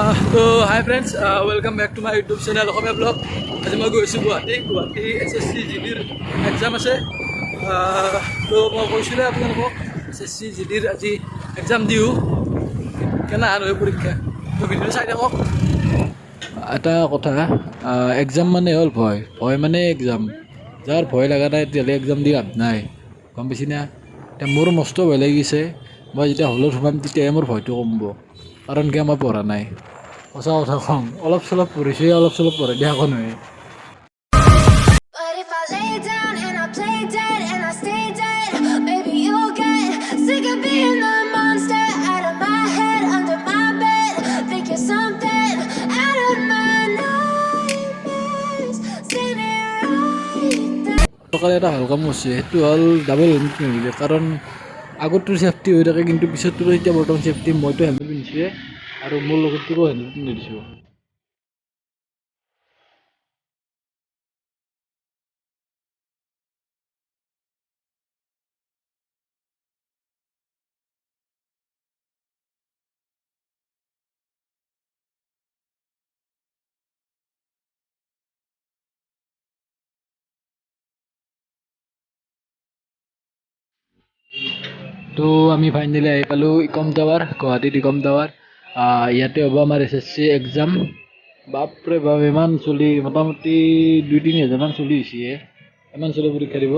তো hi friends welcome back to my YouTube channel Asomiya vlog. আজি মই গৈছোঁ গুৱাহাটী SSC GDৰ এক্সাম আছে। তো মই কৈছিলোঁ আপোনালোকক SSC GDৰ আজি এক্সাম দিওঁ কেনে হয় পৰীক্ষা। তো ভিডিঅ' চাই থাকক। এটা কথা, এক্সাম মানে হ'ল ভয় মানে এক্সাম। যাৰ ভয় লগা নাই তেতিয়াহ'লে এক্সাম দি লাভ নাই, গম পাইছি না। এতিয়া মোৰ মস্ত ভয় লাগিছে। মই যেতিয়া হলত সোমাম তেতিয়াহে মোৰ ভয়টো কমিব, কাৰণ কিয় মই পঢ়া নাই। সঁচা কথা কওঁ, অলপ চলপ পঢ়িছোঁ, অলপ চলপ পঢ়াই দিয়া একো নহয়। চৰকাৰে এটা ভাল কাম কৰিছে, সেইটো হ'ল ডাবল হেলমেট পিন্ধিলে। কাৰণ আগতটো চেফটি হৈ থাকে, কিন্তু পিছততো এতিয়া বৰ্তমান চেফটি। মইতো হেলমেট পিন্ধিছোঁৱে আৰু মোৰ লগতটোও হেলমেট পিন্ধি দিছোঁ। তো আমি ফাইনেলি আহি পালোঁ ইকম টাৱাৰ, গুৱাহাটীত ইকম টাৱাৰ। ইয়াতে হ'ব আমাৰ SSC এক্সাম। বাপৰে বাপ, ইমান চলি, মোটামুটি 2-3 হাজাৰমান চলি হৈছে। ইমান চলি পৰীক্ষা দিব।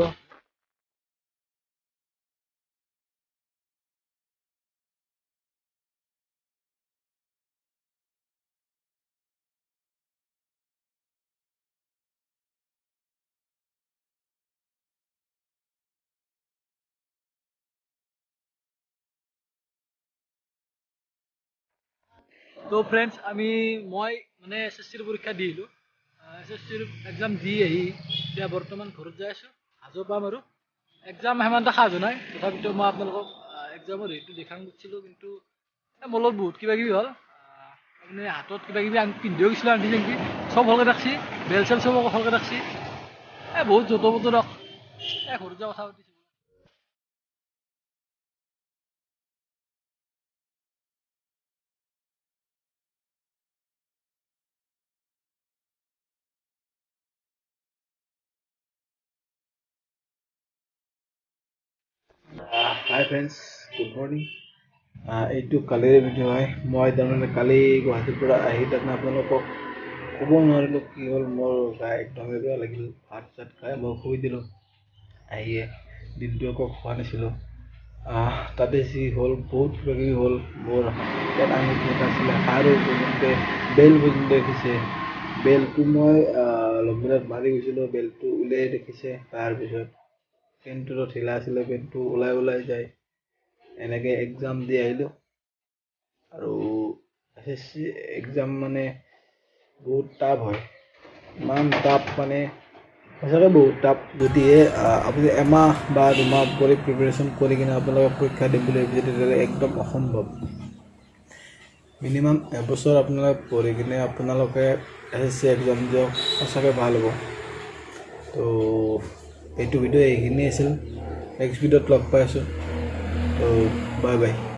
তো ফ্ৰেণ্ডছ, মই মানে SSCৰ পৰীক্ষা দি আহিলোঁ। SSCৰ এক্সাম দি আহি এতিয়া বৰ্তমান ঘৰত যাই আছোঁ। সাজু পাম আৰু এক্সাম সিমান এটা সাজু নাই, তথাপিতো মই আপোনালোকক এক্সামৰ হেৰিটো দেখাম গৈছিলোঁ। কিন্তু মোৰ লগত বহুত কিবা কিবি হ'ল। আপুনি হাতত কিবা কিবি পিন্ধিও গৈছিলোঁ, আনকি নেকি চব ভালকৈ ৰাখছি, বেল চেল চব ভালকৈ ৰাখছি। বহুত য'ত ব'ত ৰখ ঘৰত যোৱা কথা পাতিছোঁ। হাই ফ্ৰেণ্ডছ, গুড মৰ্ণিং। এইটো কালিৰে ভিডিঅ' হয়। মই তাৰমানে কালি গুৱাহাটীৰ পৰা আহি তাৰমানে আপোনালোকক ক'ব নোৱাৰিলোঁ কি হ'ল। মোৰ গা একদমেই বেয়া লাগিল। ভাত চাত খাই মই শুই দিলোঁ। আহিয়ে দিনটো একো খোৱা নাছিলোঁ। তাতে যি হ'ল, বহুত কিবা কিবি হ'ল। মোৰ পেট আঙুঠি এটা আছিলে, আৰু পৰ্যন্ত বেল পৰ্যন্ত দেখিছে। বেলটো মই লংবিনত মাৰি গৈছিলোঁ, বেলটো উলিয়াই দেখিছে। তাৰপিছত পেণ্টটোতো ঢিলা আছিলে, পেণ্টটো ওলাই যায়। এনেকৈ এক্সাম দি আহিলোঁ। আৰু SSC এক্সাম মানে বহুত টাফ হয়, ইমান টাফ মানে সঁচাকৈ বহুত টাফ। যদিহে আপুনি এমাহ বা 2 মাহ কৰি প্ৰিপেৰেশ্যন কৰি কিনে আপোনালোকে পৰীক্ষা দিম বুলি ভাবিছে, তেতিয়াহ'লে একদম অসম্ভৱ। মিনিমাম এবছৰ আপোনালোকে পঢ়ি কিনে আপোনালোকে SSC এক্সাম দিয়ক, সঁচাকৈ ভাল হ'ব। তো এইটো ভিডিঅ' এইখিনিয়ে আছিল। নেক্সট ভিডিঅ'ত লগ পাই আছোঁ। তো বাই বাই।